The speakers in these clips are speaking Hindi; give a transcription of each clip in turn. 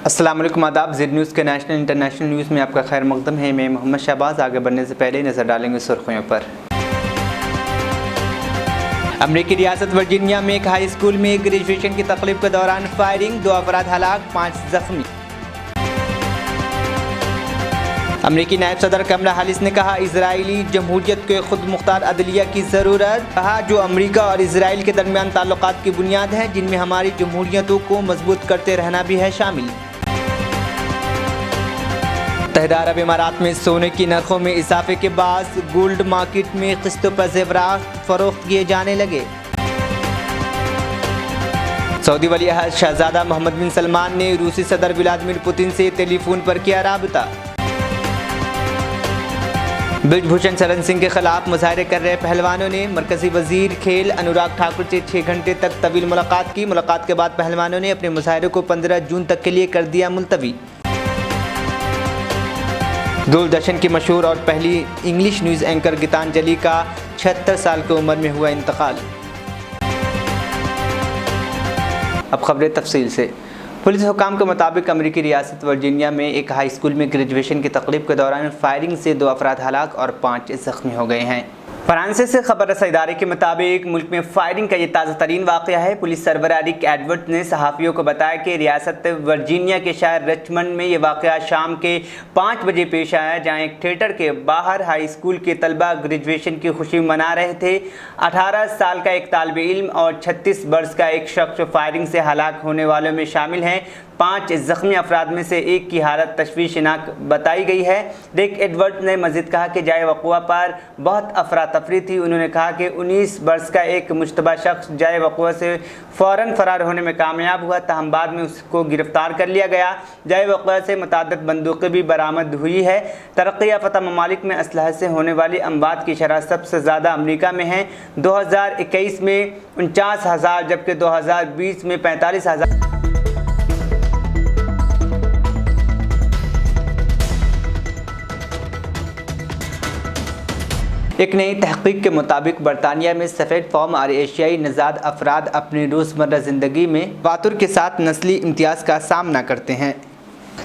अस्सलाम वालेकुम, आदाब। ज़ेड न्यूज़ के नेशनल इंटरनेशनल न्यूज़ में आपका खैर मकदम है। मैं मोहम्मद शहबाज। आगे बढ़ने से पहले नज़र डालेंगे सुर्खियों पर। अमरीकी रियासत वर्जीनिया में एक हाई स्कूल में ग्रेजुएशन की तकरीब के दौरान फायरिंग, 2 अफराद हलाक, 5 जख्मी। अमरीकी नायब सदर कमला हैरिस ने कहा, इजरायली जमहूरियत को खुद मुख्तार अदलिया की ज़रूरत। कहा, जो अमरीका और इसराइल के दरमियान ताल्लुकात की बुनियाद है, जिनमें हमारी जमहूरियतों को मजबूत करते रहना भी है शामिल। मुत्तहिदा अरब इमारात में सोने की नरखों में इजाफे के बाद गोल्ड मार्केट में किस्तों पर ज़ेवरात फरोख्त किए जाने लगे। सऊदी वली अहद शहजादा मोहम्मद बिन सलमान ने रूसी सदर व्लादिमीर पुतिन से टेलीफोन पर किया राबता। ब्रिजभूषण शरण सिंह के खिलाफ मुजाहरे कर रहे पहलवानों ने मरकजी वजीर खेल अनुराग ठाकुर से 6 घंटे तक तवील मुलाकात की। मुलाकात के बाद पहलवानों ने अपने मुजाहरे को 15 जून तक के लिए कर दिया मुलतवी। दूरदर्शन की मशहूर और पहली इंग्लिश न्यूज़ एंकर गीतांजलि का 76 साल की उम्र में हुआ इंतकाल। अब खबरें तफसील से। पुलिस हुकाम के मुताबिक अमरीकी रियासत वर्जीनिया में एक हाई स्कूल में ग्रेजुएशन की तकरीब के दौरान फायरिंग से 2 अफराद हलाक और 5 जख्मी हो गए हैं। फ्रांस से खबर रसा इदारे के मुताबिक मुल्क में फायरिंग का ये ताज़ा तरीन वाक़या है। पुलिस सरबराह रिक एडवर्ड्स ने सहाफ़ियों को बताया कि रियासत वर्जीनिया के शहर रिचमंड में ये वाक़या शाम के 5 बजे पेश आया, जहाँ एक थिएटर के बाहर हाई स्कूल के तलबा ग्रेजुएशन की खुशी मना रहे थे। 18 साल का एक तालिब इल्म और 36 वर्ष का एक शख्स फायरिंग से हलाक होने वालों में शामिल हैं। 5 जख्मी अफराद में से एक की हालत तशवीशनाक बताई गई है। रिक एडवर्ड्स ने मज़ीद कहा कि जाए वक़ुआ पर बहुत अफरा तफरी थी। उन्होंने कहा कि 19 वर्ष का एक मुश्तबा शख्स जाए वक़ुआ से फ़ौरन फ़रार होने में कामयाब हुआ, ताहम बाद में उसको गिरफ़्तार कर लिया गया। जाए वक़ुआ से मुताद्दिद बंदूकें भी बरामद हुई है। तरक्की याफ़्ता ममालिक में असलहा से होने वाली अमवात की शरह सबसे ज़्यादा अमरीका में है। 2021 में 49,000 जबकि 2020 में 45,000। एक नई तहकीक के मुताबिक बरतानिया में सफ़ेद फॉर्म और एशियाई नज़ाद अफराद अपनी रोज़मर्रा ज़िंदगी में वातुर के साथ नस्ली इम्तियाज़ का सामना करते हैं।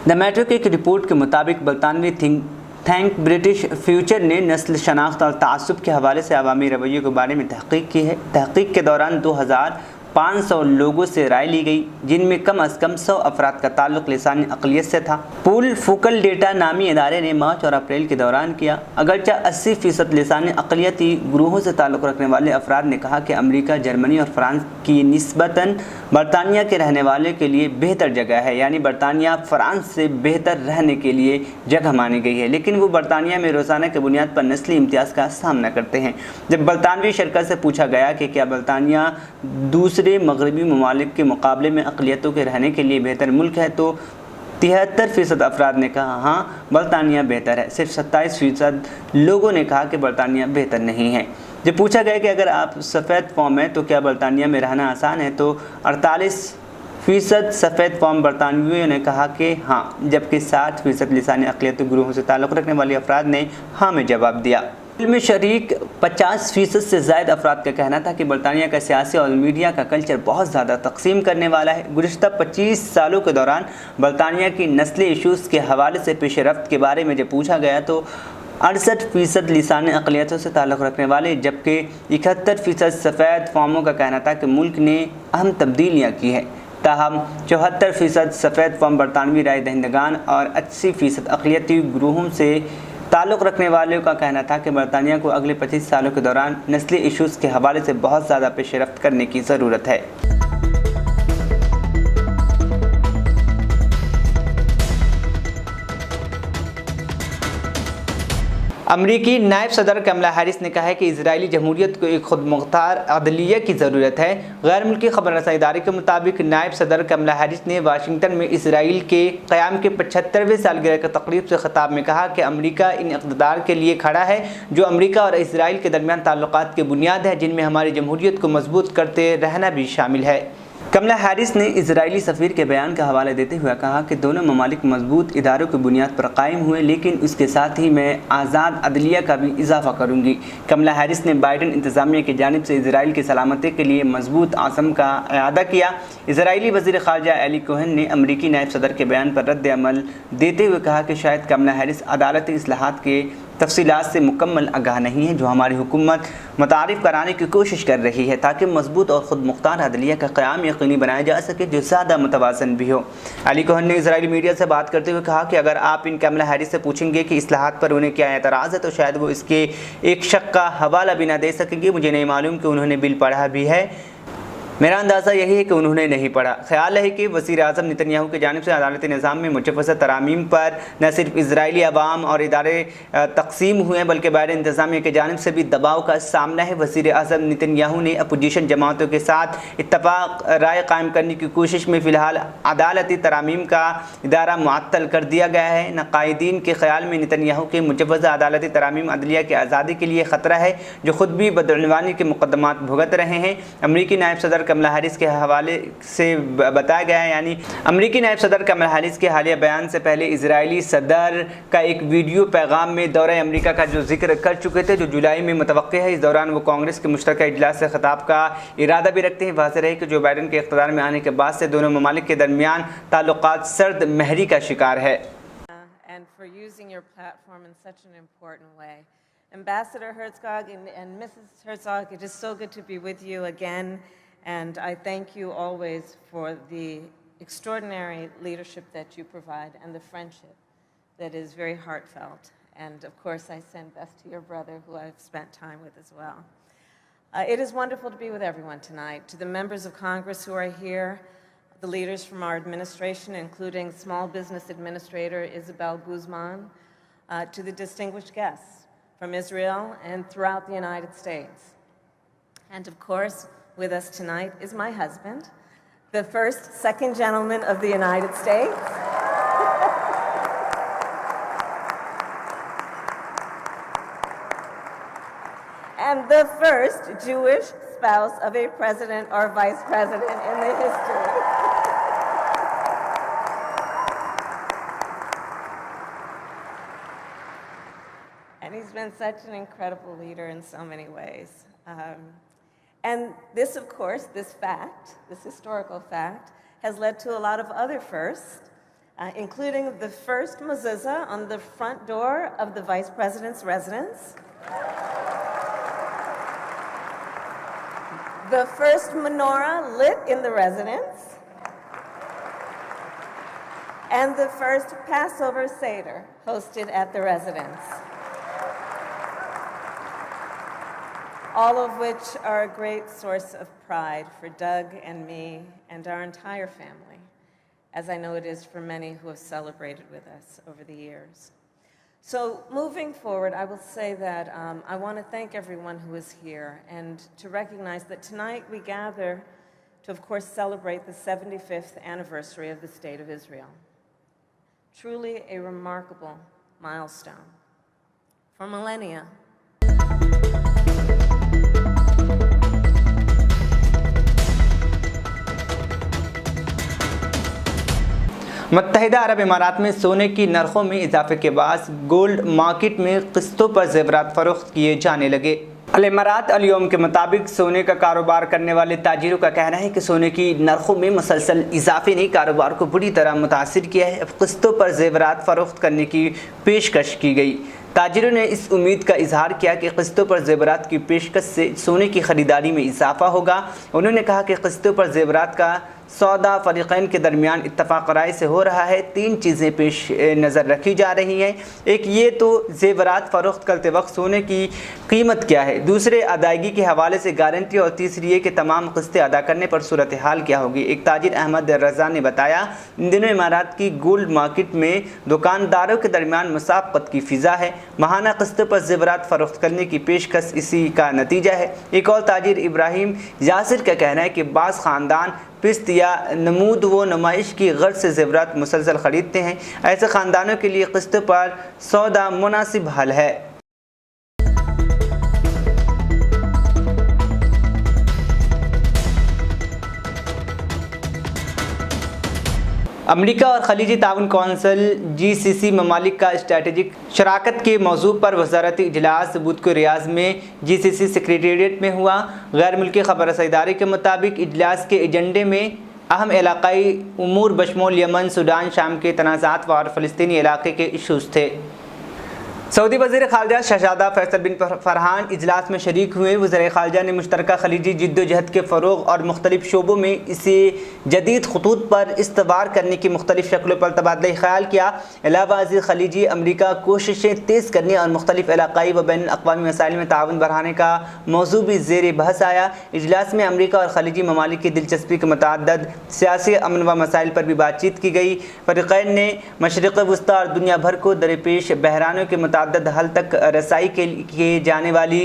द मेट्रो की एक रिपोर्ट के मुताबिक बरतानवी थिंक टैंक ब्रिटिश फ्यूचर ने नस्ल शनाख्त और तासुब के हवाले से अवामी रवैये के बारे में तहकीक की है। तहकीक के दौरान 2500 लोगों से राय ली गई, जिनमें कम अज़ कम 100 अफराद का ताल्लुक़ लिसानी अक़लियत से था। पूल फोकल डेटा नामी इदारे ने मार्च और अप्रैल के दौरान किया। अगरचे 80% लिसानी अक़लियती ग्रोहों से ताल्लुक़ रखने वाले अफराद ने कहा कि अमरीका, जर्मनी और फ्रांस की निस्बतन बरतानिया के रहने वाले के लिए बेहतर जगह है, यानी बरतानिया फ़्रांस से बेहतर रहने के लिए जगह मानी गई है, लेकिन वो बरतानिया में रोज़ाना की बुनियाद पर नस्ली इम्तियाज़ का सामना करते हैं। जब बरतानवी शरकत से पूछा गया कि क्या बरतानिया दूसरे मगरबी ममालिक के मुकाबले में अक़लियतों के रहने के लिए बेहतर मुल्क है, तो 73% अफराद ने कहा हाँ बरतानिया बेहतर है। सिर्फ 27% लोगों ने कहा कि बरतानिया बेहतर नहीं है। जब पूछा गया कि अगर आप सफ़ेद फॉर्म हैं तो क्या बरतानिया में रहना आसान है, तो 48% सफ़ेद फॉर्म बरतानवियों ने कहा कि हाँ, जबकि 60% लिसानी अक़लियती ग्रोहों से ताल्लुक़ रखने वाले अफराद ने हाँ में जवाब दिया। में शरीक 50% से ज़ायद अफराद का कहना था कि बरतानिया का सियासी और मीडिया का कल्चर बहुत ज़्यादा तकसीम करने वाला है। गुज़िश्ता 25 सालों के दौरान बरतानिया की नस्ली इशूज़ के हवाले से पेशरफ्त के बारे में जब पूछा गया तो 68% लिसानी अक़लियतों से ताल्लुक़ रखने वाले, जबकि 71% सफ़ेद फॉर्मों का कहना था कि मुल्क ने अहम तब्दीलियाँ की है। ताहम 74% सफ़ेद फॉर्म बरतानवी राय दहिंदगान और 80% अक़लियती ग्रोहों से ताल्लुक़ रखने वालों का कहना था कि बरतानिया को अगले 25 सालों के दौरान नस्ली इशूज़ के हवाले से बहुत ज़्यादा पेशरफ्त करने की ज़रूरत है। अमरीकी नायब सदर कमला हैरिस ने कहा है कि इजरायली जमहूरियत को एक खुद मुख्तार अदलिया की ज़रूरत है। गैर मुल्की खबर रसा इदारे के मुताबिक नायब सदर कमला हैरिस ने वाशिंगटन में इसराइल के क़याम के 75वें सालगिरह की तकरीब से ख़िताब में कहा कि अमरीका इन इक़्तिदार के लिए खड़ा है जो अमरीका और इसराइल के दरमियान ताल्लुकात की बुनियाद है, जिनमें हमारी जमहूरियत को मजबूत करते रहना भी शामिल है। कमला हैरिस ने इजरायली सफ़ीर के बयान का हवाला देते हुए कहा कि दोनों ममालिक मजबूत इदारों की बुनियाद पर कायम हुए, लेकिन उसके साथ ही मैं आज़ाद अदलिया का भी इजाफा करूँगी। कमला हैरिस ने बाइडन इंतज़ामिया की जानिब से इजराइल की सलामती के लिए मजबूत आज़म का इआदा किया। इजरायली वज़ीर ख़ारजा एली कोहेन ने अमरीकी नायब सदर के बयान पर रद्द अमल देते हुए कहा कि शायद कमला हैरिस अदालती इस्लाहात के तफसीलात से मुकम्मल आगाह नहीं है, जो हमारी हुकूमत मुतारिफ़ कराने की कोशिश कर रही है ताकि मजबूत और ख़ुद मुख्तार अदलिया का क़याम यकीनी बनाया जा सके जो ज़्यादा मुतवाज़न भी हो। अली कोहन ने इजरायली मीडिया से बात करते हुए कहा कि अगर आप इन कमला हैरिस से पूछेंगे कि इस्लाहात पर उन्हें क्या एतराज़ है तो शायद वो इसके एक शक का हवाला भी ना दे सकेंगे। मुझे नहीं मालूम कि उन्होंने बिल पढ़ा भी है, मेरा अंदाज़ा यही है कि उन्होंने नहीं पढ़ा। ख्याल है कि वज़ीर आज़म नेतन्याहू की जानिब से अदालती निज़ाम में मुजव्वज़ा तरामीम पर न सिर्फ इजरायली अवाम और इदारे तकसीम हुए हैं बल्कि बाहर इंतज़ामिया की जानिब से भी दबाव का सामना है। वज़ीर आज़म नेतन्याहू ने अपोजिशन जमातों के साथ इत्तफ़ाक़ राय कायम करने की कोशिश में फ़िलहाल अदालती तरामीम का इदारा मुअत्तल कर दिया गया है। नक़ाइदीन के ख़्याल में नेतन्याहू के मुजव्वज़ा अदालती तरामीम अदलिया की आज़ादी के लिए ख़तरा है, जो ख़ुद भी बदअनवानी के मुक़दमात भुगत रहे हैं। अमरीकी नायब सदर कमला हैरिस के हवाले से बताया गया है, यानी अमरीकी नायब सदर कमला हैरिस के हालिया बयान से पहले इजरायली सदर का एक वीडियो पैगाम में दौरे अमरीका का जो जिक्र कर चुके थे, जो जुलाई में मुतवक्किह है। इस दौरान वो कांग्रेस के मुश्तरका इजलास से खिताब का इरादा भी रखते हैं। वाज़ेह है कि जो बाइडन के इक़्तिदार में आने के बाद से दोनों ममालिक के दरमियान ताल्लुकात सर्द महरी का शिकार है। Ambassador Herzog and Mrs. Herzog, it is so good to be with you again, and I thank you always for the extraordinary leadership that you provide and the friendship that is very heartfelt. And of course, I send best to your brother, who I've spent time with as well. It is wonderful to be with everyone tonight. To the members of Congress who are here, the leaders from our administration, including Small Business Administrator Isabel Guzman, to the distinguished guests from Israel and throughout the United States. And of course, with us tonight is my husband, the second gentleman of the United States. And the first Jewish spouse of a president or vice president in the history. And he's been such an incredible leader in so many ways. And this, of course, this historical fact, has led to a lot of other firsts, including the first mezuzah on the front door of the Vice President's residence, the first menorah lit in the residence, and the first Passover Seder hosted at the residence. All of which are a great source of pride for Doug and me and our entire family, as I know it is for many who have celebrated with us over the years. So moving forward, I will say that I want to thank everyone who is here and to recognize that tonight we gather to, of course, celebrate the 75th anniversary of the State of Israel. Truly a remarkable milestone. For millennia, मुत्तहिदा अरब इमारात में सोने की नरखों में इजाफे के बाद गोल्ड मार्केट में किस्तों पर ज़ेवरात फ़रोख्त किए जाने लगे। अल इमारात अल यौम के मुताबिक सोने का कारोबार करने वाले ताजिरों का कहना है कि सोने की नरखों में मुसलसल इजाफे ने कारोबार को बुरी तरह मुतासिर किया है। अब किस्तों पर ज़ेवरात फ़रोख्त करने की पेशकश की गई। ताजिरों ने इस उम्मीद का इजहार किया कि किस्तों पर ज़ेवरात की पेशकश से सोने की ख़रीदारी में इजाफा होगा। उन्होंने कहा कि किस्तों पर ज़ेवरात का सौदा फ़रीक़ैन के दरमियान इत्तफ़ाक़ राय से हो रहा है। 3 चीज़ें पेश नज़र रखी जा रही हैं। एक, ये तो ज़ेवरात फ़रोख्त करते वक्त सोने की कीमत क्या है। दूसरे, अदायगी के हवाले से गारंटी। और तीसरी ये कि तमाम किस्तें अदा करने पर सूरत हाल क्या होगी। एक ताजिर अहमद रज़ा ने बताया, इन दिनों इमारात की गोल्ड मार्केट में दुकानदारों के दरमियान मुसाफ़क़त की फ़िज़ा है। माहाना किस्तों पर ज़ेवरात फ़रोख्त करने की पेशकश इसी का नतीजा है। एक और ताजिर इब्राहिम यासिर का कहना है कि बाज़ ख़ानदान किस्त या नमूद व नुमाइश की गर्ज से ज़ेवरात मुसलसल ख़रीदते हैं। ऐसे ख़ानदानों के लिए किस्त पर सौदा मुनासिब हल है। अमेरिका और खलीजी ताउन कौंसिल GCC ममालिक का स्ट्रेटेजिक शराकत के मौजू पर वजारती इजलास बुध को रियाज में GCC सेक्रेटेरिएट में हुआ। गैर मुल्की खबर रसाई इदारे के मुताबिक इजलास के एजेंडे में अहम इलाकाई उमूर बशमूल यमन, सूडान, शाम के तनाज़ात और फ़लस्तीनी इलाके के इशूज़ थे। सऊदी वज़ीर ख़ारजा शहज़ादा फैसल बिन फरहान इजलास में शरीक हुए। वज़ीर ख़ारजा ने मुश्तरका खलीजी जिद्दोजहद के फ़रोग़ और मुख्तलिफ़ शोबों में इसे जदीद खतूत पर इस्तवार करने की मुख्तलिफ़ शक्लों पर तबादला ख़याल किया। अलावा खलीजी अमरीका कोशिशें तेज़ करने और मुख्तलिफ़ इलाक़ाई व बैन अक़वामी मसाइल में ताउन बढ़ाने का मौजू भी ज़ेर बहस आया। इजलास में अमरीका और खलीजी ममालिक की दिलचस्पी के मुतअद्दिद सियासी अमन व मसाइल पर भी बातचीत की गई। फ़रीक़ैन ने मशरिक़ वस्ता और दुनिया भर को दरपेश बहरानों के हल तक रसाई के किए जाने वाली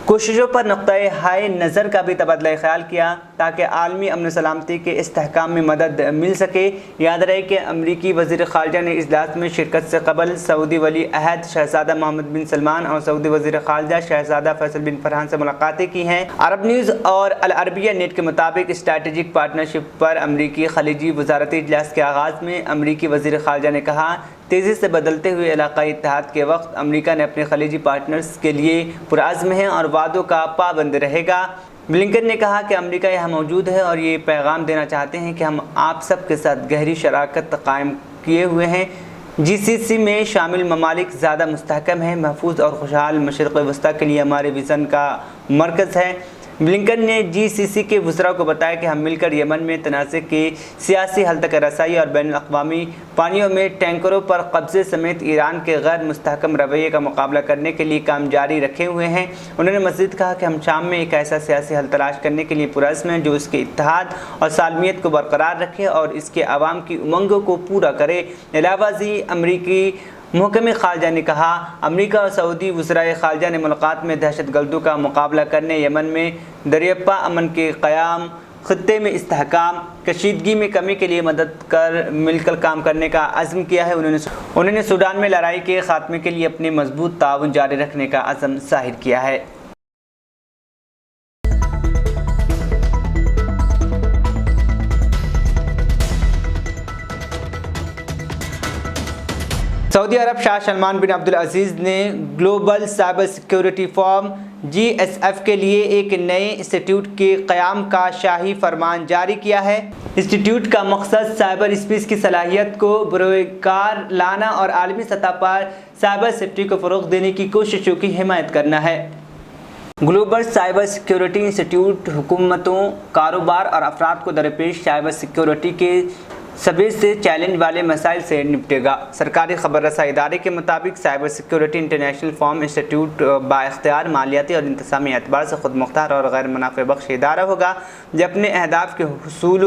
कोशिशों पर नुक़्ता हाय नज़र का भी तबादला ख्याल किया ताकि आलमी अमन सलामती के इस्तेहकाम में मदद मिल सके। याद रहे कि अमरीकी वज़ीर ख़ारजा ने इजलास में शिरकत से कबल सऊदी वली अहद शहज़ादा मोहम्मद बिन सलमान और सऊदी वज़ीर ख़ारजा शहज़ादा फैसल बिन फरहान से मुलाकातें की हैं। अरब न्यूज़ और अल अरबिया नेट के मुताबिक स्ट्रेटेजिक पार्टनरशिप पर अमरीकी खलीजी वज़ारती इजलास के आगाज़ में अमरीकी वज़ीर ख़ारजा ने कहा, तेज़ी से बदलते हुए इलाक़ाई इत्तेहाद के वक्त अमरीका ने अपने खलीजी पार्टनर्स के लिए पुरअज़्म है और वादों का पाबंद रहेगा। ब्लिंकन ने कहा कि अमरीका यहाँ मौजूद है और ये पैगाम देना चाहते हैं कि हम आप सब के साथ गहरी शराकत कायम किए हुए हैं। GCC में शामिल ममालिक ज़्यादा मुस्तहकम है, महफूज और खुशहाल मशरिक़ वस्ता के लिए हमारे विज़न का मरकज़ है। ब्लिंकन ने GCC के वज़रा को बताया कि हम मिलकर यमन में तनाज़े के सियासी हल तक रसाई और बैन अक़वामी पानियों में टैंकरों पर कब्ज़े समेत ईरान के गैर मुस्तहकम रवैये का मुकाबला करने के लिए काम जारी रखे हुए हैं। उन्होंने मज़ीद कहा कि हम शाम में एक ऐसा सियासी हल तलाश करने के लिए पुरअज़्म हैं जो उसके इत्तेहाद और सालमियत को बरकरार रखे और इसके अवाम की उमंगों को पूरा करे। अलावा अमरीकी महकमे ख़ारजा ने कहा, अमरीका और सऊदी वज़राए ख़ारजा ने मुलाकात में दहशत गर्दों का मुकाबला करने, यमन में दरियापा अमन के क़याम, ख़ित्ते में इस्तेहकाम, कशीदगी में कमी के लिए मिलकर काम करने का अज़्म किया है। उन्होंने सूडान में लड़ाई के ख़ात्मे के लिए अपने मजबूत ताउन जारी रखने का अज़्म ज़ाहिर किया है। सऊदी अरब शाह सलमान बिन अब्दुल अजीज़ ने global cyber security forum GSF के लिए एक नए इंस्टीट्यूट के क़याम का शाही फरमान जारी किया है। इंस्टीट्यूट का मकसद साइबर स्पेस की सलाहियत को बरोकार लाना और आलमी सतह पर साइबर सेफ्टी को फ़रोग़ देने की कोशिशों की हिमायत करना है। ग्लोबल साइबर सिक्योरिटी इंस्टीट्यूट हुकूमतों, कारोबार और अफराद को दरपेश साइबर सिक्योरिटी के सभी से चैलेंज वाले मसाइल से निपटेगा। सरकारी खबर रसाई इदारे के मुताबिक cyber security international forum institute बाइख्तियार, मालियाती और इंतज़ामी एतबार से खुद मुख्तार और गैर मुनाफ़े बख्श इदारा होगा जो अपने अहदाफ के हुसूल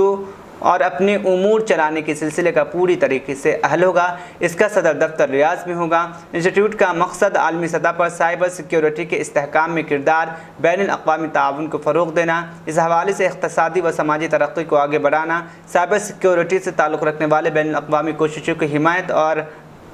और अपने उमूर चलाने के सिलसिले का पूरी तरीके से अहल होगा। इसका सदर दफ्तर रियाज में होगा। इंस्टीट्यूट का मकसद आलमी सतह पर साइबर सिक्योरिटी के इस्तेहकाम में किरदार, बैनुल अक़वामी ताउन को फ़रोग़ देना, इस हवाले से इक़्तिसादी व समाजी तरक्की को आगे बढ़ाना, साइबर सिक्योरिटी से ताल्लुक़ रखने वाले बैनुल अक़वामी कोशिशों की हिमायत और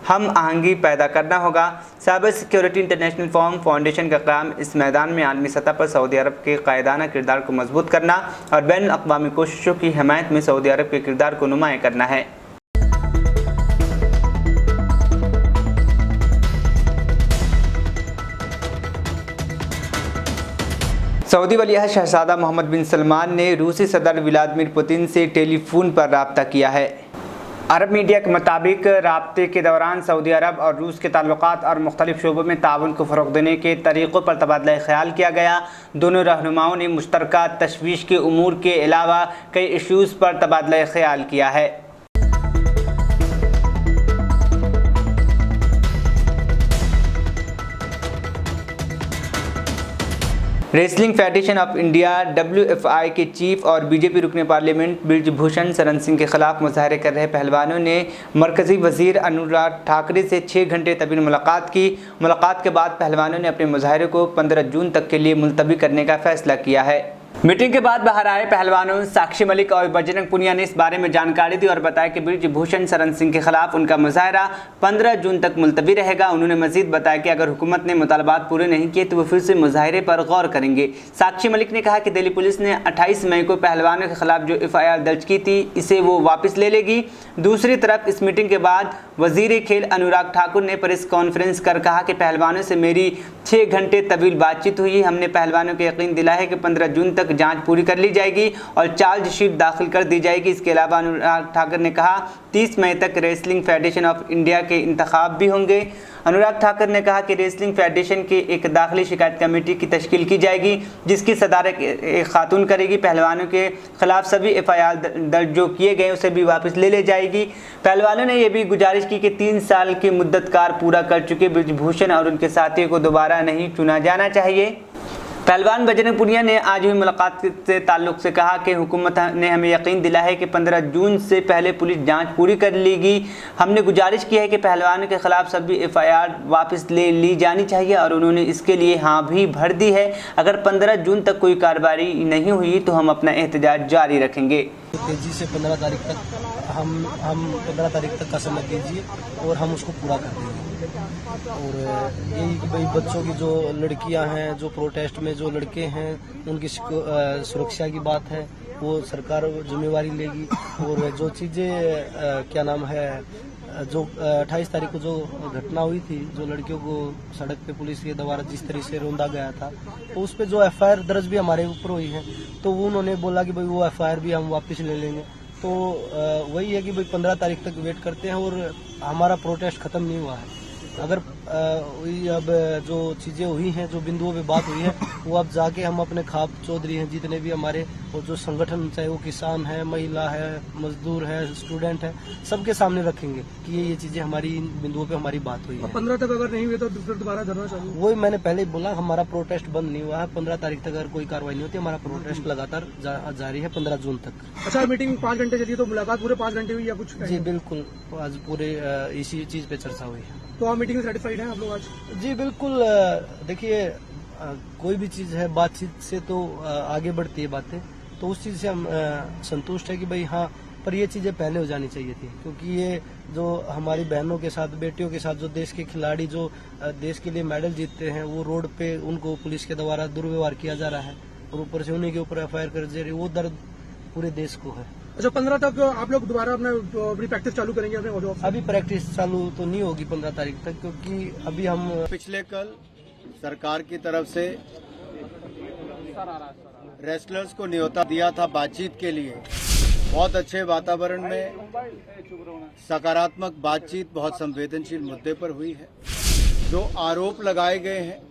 हम आहंगी पैदा करना होगा। Cyber security international form foundation का काम इस मैदान में आलमी सतह पर सऊदी अरब के कायदाना किरदार को मजबूत करना और बैन अक़वामी कोशिशों की हिमायत में सऊदी अरब के किरदार को नुमाया करना है। सऊदी वली अहद शहज़ादा मोहम्मद बिन सलमान ने रूसी सदर व्लादिमीर पुतिन से टेलीफोन पर रब्ता किया है। अरब मीडिया के मुताबिक राब्ते के दौरान सऊदी अरब और रूस के ताल्लुकात और मुख्तलिफ शोबों में ताउन को फ़रोग़ देने के तरीक़ों पर तबादला ख्याल किया गया। दोनों रहनुमाओं ने मुश्तरका तशवीश के उमूर के अलावा कई इशूज़ पर तबादला ख्याल किया है। Wrestling federation of India WFI के चीफ और BJP रुकन पार्लियामेंट ब्रिजभूषण शरण सिंह के खिलाफ मुजाहरे कर रहे पहलवानों ने मरकज़ी वज़ीर अनुराग ठाकरे से 6 घंटे तवील मुलाकात की। मुलाकात के बाद पहलवानों ने अपने मुजाहरे को 15 जून तक के लिए मुलतवी करने का फ़ैसला किया है। मीटिंग के बाद बाहर आए पहलवानों साक्षी मलिक और बजरंग पुनिया ने इस बारे में जानकारी दी और बताया कि बृजभूषण शरण सिंह के खिलाफ उनका मुजाहरा 15 जून तक मुलतवी रहेगा। उन्होंने मजीद बताया कि अगर हुकूमत ने मुतालबात पूरे नहीं किए तो वो फिर से मुजाहरे पर गौर करेंगे। साक्षी मलिक ने कहा कि दिल्ली पुलिस ने 28 मई को पहलवानों के खिलाफ जो FIR दर्ज की थी इसे वो वापस ले लेगी। दूसरी तरफ इस मीटिंग के बाद वजीर खेल अनुराग ठाकुर ने प्रेस कॉन्फ्रेंस कर कहा कि पहलवानों से मेरी 6 घंटे तवील बातचीत हुई। हमने पहलवानों को यकीन दिलाया है कि 15 जून तक जांच पूरी कर ली जाएगी और चार्जशीट दाखिल कर दी जाएगी। इसके अलावा अनुराग ठाकुर ने कहा 30 मई तक रेसलिंग फेडरेशन ऑफ इंडिया के इंतखाब भी होंगे। अनुराग ठाकुर ने कहा कि रेसलिंग फेडरेशन की एक दाखिली शिकायत कमेटी की तश्कील की जाएगी जिसकी सदारत एक खातून करेगी। पहलवानों के खिलाफ सभी FIR दर्ज जो किए गए उसे भी वापस ले जाएगी। पहलवानों ने यह भी गुजारिश की कि 3 साल की मुद्दत कार पूरा कर चुके बृजभूषण और उनके साथियों को दोबारा नहीं चुना जाना चाहिए। पहलवान बजरंग पुनिया ने आज हुई मुलाकात से ताल्लुक़ से कहा कि हुकूमत ने हमें यकीन दिलाया है कि 15 जून से पहले पुलिस जांच पूरी कर लेगी। हमने गुजारिश की है कि पहलवानों के खिलाफ सभी FIR वापस ले ली जानी चाहिए और उन्होंने इसके लिए हाँ भी भर दी है। अगर 15 जून तक कोई कार्रवाई नहीं हुई तो हम अपना एहतजाज जारी रखेंगे। तेजी से 15 तारीख तक हम 15 तारीख तक का समय दीजिए और हम उसको पूरा कर देंगे। और यही कि भाई बच्चों की जो लड़कियां हैं, जो प्रोटेस्ट में जो लड़के हैं, उनकी सुरक्षा की बात है, वो सरकार जिम्मेवारी लेगी। और जो चीज़ें क्या नाम है, जो 28 तारीख को जो घटना हुई थी, जो लड़कियों को सड़क पे पुलिस के द्वारा जिस तरह से रोंदा गया था, तो उस पर जो FIR दर्ज भी हमारे ऊपर हुई है, तो वो उन्होंने बोला कि भाई वो FIR भी हम वापस ले लेंगे। तो वही है कि भाई 15 तारीख तक वेट करते हैं और हमारा प्रोटेस्ट खत्म नहीं हुआ है। अगर अब जो चीज़ें हुई हैं, जो बिंदुओं पे बात हुई है, वो अब जाके हम अपने खाप चौधरी हैं जितने भी हमारे, और जो संगठन, चाहे वो किसान है, महिला है, मजदूर है, स्टूडेंट है, सबके सामने रखेंगे कि ये चीज़ें हमारी इन बिंदुओं पे हमारी बात हुई है। 15 तक अगर नहीं हुए तो फिर दोबारा धरना चालू। वही मैंने पहले ही बोला, हमारा प्रोटेस्ट बंद नहीं हुआ है। 15 तारीख तक अगर कोई कार्रवाई नहीं होती, हमारा प्रोटेस्ट लगातार जारी है 15 जून तक। अच्छा, मीटिंग 5 घंटे चली तो मुलाकात पूरे 5 घंटे हुई या कुछ? जी बिल्कुल, आज पूरे इसी चीज़ पे चर्चा हुई है। तो आप मीटिंग में सेटिस्फाइड हैं आप लोग आज? जी बिल्कुल। देखिए, कोई भी चीज़ है, बातचीत से तो आगे बढ़ती है बातें, तो उस चीज़ से हम संतुष्ट है कि भाई हाँ, पर ये चीज़ें पहले हो जानी चाहिए थी, क्योंकि ये जो हमारी बहनों के साथ, बेटियों के साथ, जो देश के खिलाड़ी जो देश के लिए मेडल जीतते हैं, वो रोड पे उनको पुलिस के द्वारा दुर्व्यवहार किया जा रहा है और ऊपर से उन्हीं के ऊपर FIR कर दे रही, वो दर्द पूरे देश को है। अच्छा, 15 तक आप लोग दोबारा अपना प्रैक्टिस चालू करेंगे अपने ऑडियो? अभी प्रैक्टिस चालू तो नहीं होगी 15 तारीख तक, क्योंकि अभी हम पिछले कल सरकार की तरफ से रेसलर्स को न्योता दिया था बातचीत के लिए। बहुत अच्छे वातावरण में सकारात्मक बातचीत बहुत संवेदनशील मुद्दे पर हुई है। जो आरोप लगाए गए हैं,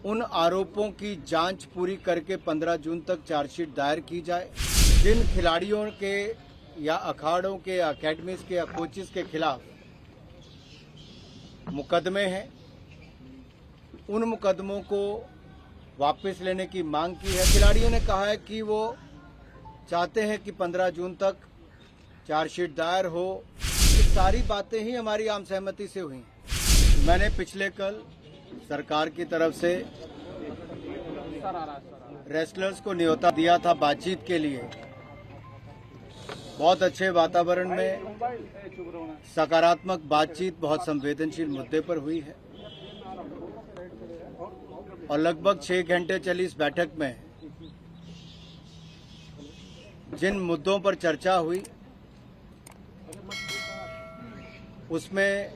उन आरोपों की जांच पूरी करके 15 जून तक चार्जशीट दायर की जाए। जिन खिलाड़ियों के या अखाड़ों के, अकेडमीज के या कोचेस के खिलाफ मुकदमे हैं, उन मुकदमों को वापस लेने की मांग की है। खिलाड़ियों ने कहा है कि वो चाहते हैं कि 15 जून तक चार्जशीट दायर हो। ये सारी बातें ही हमारी आम सहमति से हुई। मैंने पिछले कल सरकार की तरफ से रेसलर्स को न्योता दिया था बातचीत के लिए। बहुत अच्छे वातावरण में सकारात्मक बातचीत बहुत संवेदनशील मुद्दे पर हुई है और लगभग 6 घंटे चली इस बैठक में जिन मुद्दों पर चर्चा हुई, उसमें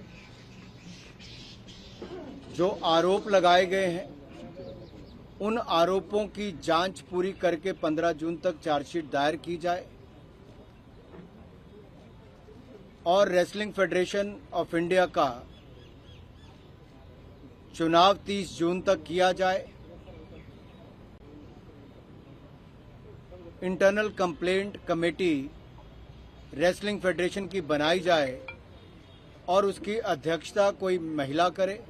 जो आरोप लगाए गए हैं, उन आरोपों की जांच पूरी करके 15 जून तक चार्जशीट दायर की जाए और रेसलिंग फेडरेशन ऑफ इंडिया का चुनाव 30 जून तक किया जाए। Internal complaint committee wrestling federation की बनाई जाए और उसकी अध्यक्षता कोई महिला करे।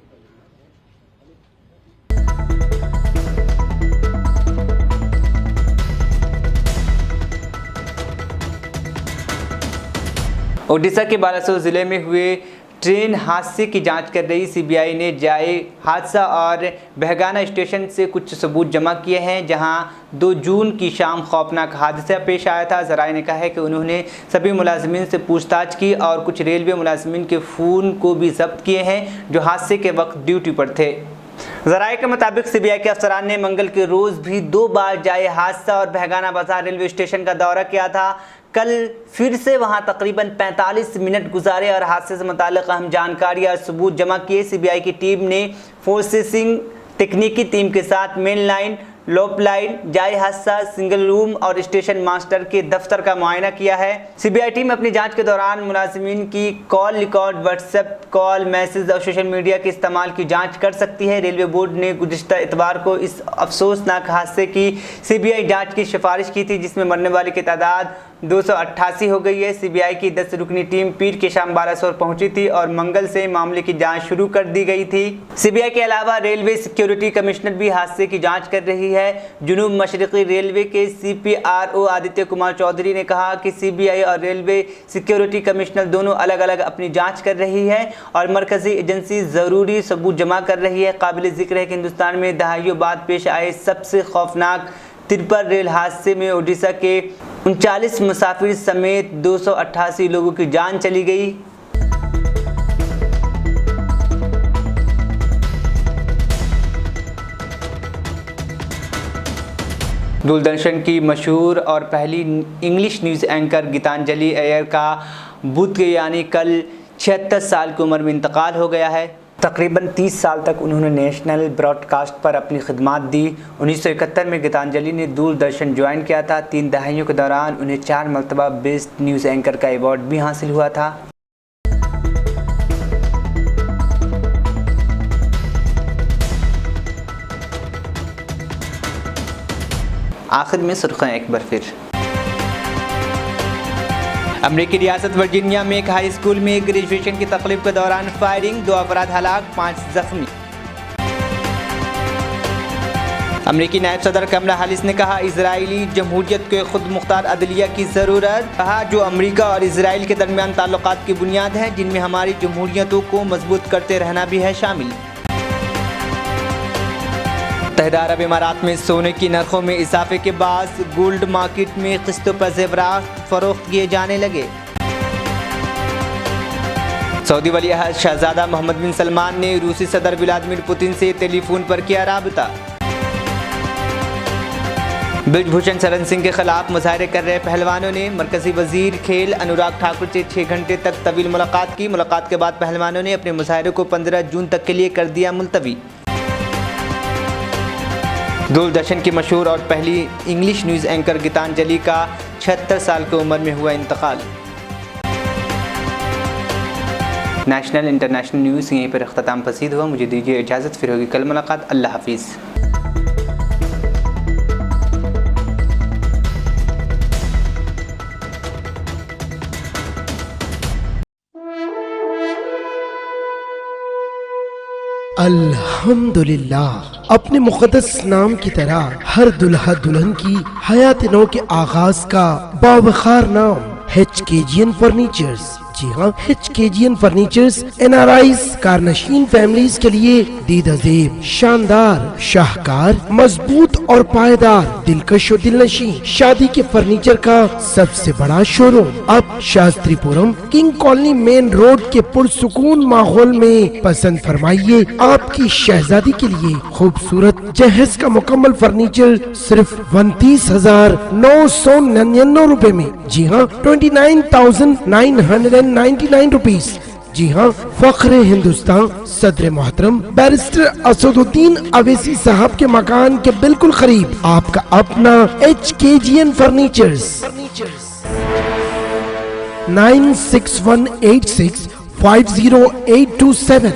ओडिशा के बालासोर जिले में हुए ट्रेन हादसे की जांच कर रही सीबीआई ने जाए हादसा और बहगाना स्टेशन से कुछ सबूत जमा किए हैं, जहां 2 जून की शाम खौफनाक हादसा पेश आया था। ज़राए ने कहा है कि उन्होंने सभी मुलाजिमीन से पूछताछ की और कुछ रेलवे मुलाजिमीन के फ़ोन को भी जब्त किए हैं जो हादसे के वक्त ड्यूटी पर थे। ज़राए के मुताबिक सीबीआई के अफसरान ने मंगल के रोज़ भी 2 बार जाए हादसा और बहगाना बाजार रेलवे स्टेशन का दौरा किया था। कल फिर से वहां तकरीबन 45 मिनट गुजारे और हादसे से मुताल्लिक़ अहम जानकारी और सबूत जमा किए। सीबीआई की टीम ने फोरेंसिक तकनीकी टीम के साथ मेन लाइन, लोप लाइन, जाए हादसा, सिंगल रूम और स्टेशन मास्टर के दफ्तर का मुआयना किया है। सीबीआई टीम अपनी जांच के दौरान मुलाजिमीन की call record, WhatsApp call, message और सोशल मीडिया के इस्तेमाल की जांच कर सकती है। रेलवे बोर्ड ने गुज़िश्ता इतवार को इस अफसोसनाक हादसे की सीबीआई जांच की सिफारिश की थी, जिसमें मरने वाले की तादाद 288 हो गई है। सीबीआई की 10 रुकनी टीम पीर के शाम बालासोर पहुंची थी और मंगल से मामले की जांच शुरू कर दी गई थी। सीबीआई के अलावा रेलवे सिक्योरिटी कमिश्नर भी हादसे की जांच कर रही है। जुनूब मशरक़ी रेलवे के CPRO आदित्य कुमार चौधरी ने कहा कि सीबीआई और रेलवे सिक्योरिटी कमिश्नर दोनों अलग अलग अपनी जाँच कर रही है और मरकजी एजेंसी ज़रूरी सबूत जमा कर रही है। काबिल ज़िक्र है कि हिंदुस्तान में दहाइयों बाद पेश आए सबसे खौफनाक तिरपन रेल हादसे में ओडिशा के 39 मुसाफिर समेत 288 लोगों की जान चली गई। दूरदर्शन की मशहूर और पहली English news anchor Geetanjali Aiyar का बुध यानी कल 76 साल की उम्र में इंतकाल हो गया है। तकरीबन 30 साल तक उन्होंने नेशनल ब्रॉडकास्ट पर अपनी खिदमत दी। 1971 में गीतांजलि ने दूरदर्शन ज्वाइन किया था। 3 दहाइयों के दौरान उन्हें 4 मरतबा बेस्ट न्यूज़ एंकर का अवार्ड भी हासिल हुआ था। आखिर में सुर्खियां एक बार फिर। अमेरिकी रियासत वर्जीनिया में एक हाई स्कूल में ग्रेजुएशन की तकरीब के दौरान फायरिंग, 2 अफराद हलाक, 5 जख्मी। अमेरिकी नायब सदर कमला हैरिस ने कहा इजरायली जमहूरियत को खुद मुख्तार अदलिया की ज़रूरत। कहा जो अमेरिका और इसराइल के दरमियान ताल्लुकात की बुनियाद है, जिनमें हमारी जमहूरियतों को मजबूत करते रहना भी है शामिल। मुत्तहिदा अरब इमारात में सोने की नरखों में इजाफे के बाद गोल्ड मार्केट में किस्तों पर ज़ेवरात फरोख्त किए जाने लगे। सऊदी वली अहद शहजादा मोहम्मद बिन सलमान ने रूसी सदर व्लादिमीर पुतिन से टेलीफोन पर किया राबता। ब्रिजभूषण शरण सिंह के खिलाफ मुजाहरे कर रहे पहलवानों ने मरकजी वजीर खेल अनुराग ठाकुर से 6 घंटे तक तवील मुलाकात की। मुलाकात के बाद पहलवानों ने अपने मुजाहरे को 15 जून तक के लिए कर दिया मुलतवी। दूरदर्शन की मशहूर और पहली इंग्लिश न्यूज़ एंकर गीतांजलि का 76 साल की उम्र में हुआ इंतकाल। नेशनल इंटरनेशनल न्यूज़ यहीं पर अख्ताम पसीद हुआ। मुझे दीजिए इजाज़त, फिर होगी कल मुलाकात। अल्लाह हाफिज़। अल्हम्दुलिल्लाह। अपने मुक़द्दस नाम की तरह हर दुल्हा दुल्हन की हयात नौ के आगाज का बावखार नाम HKGN फर्नीचर्स। जी हाँ, HKGN फर्नीचर्स NRIs कारनशीन फैमिलीज के लिए दीदाजेब, शानदार, शाहकार, मजबूत और पायदार, दिलकश और दिलनशीं शादी के फर्नीचर का सबसे बड़ा शोरूम अब Shastripuram king colony main road के पुरसुकून माहौल में। पसंद फरमाइए आपकी शहजादी के लिए खूबसूरत जहेज का मुकम्मल फर्नीचर सिर्फ 29,999 रुपए में। जी हाँ, 29,999 रुपीज। जी हाँ, फख्र हिंदुस्तान सदर मोहतरम बैरिस्टर असदुद्दीन अवैसी साहब के मकान के बिल्कुल करीब आपका अपना HKGN फर्नीचर्स। 9618650827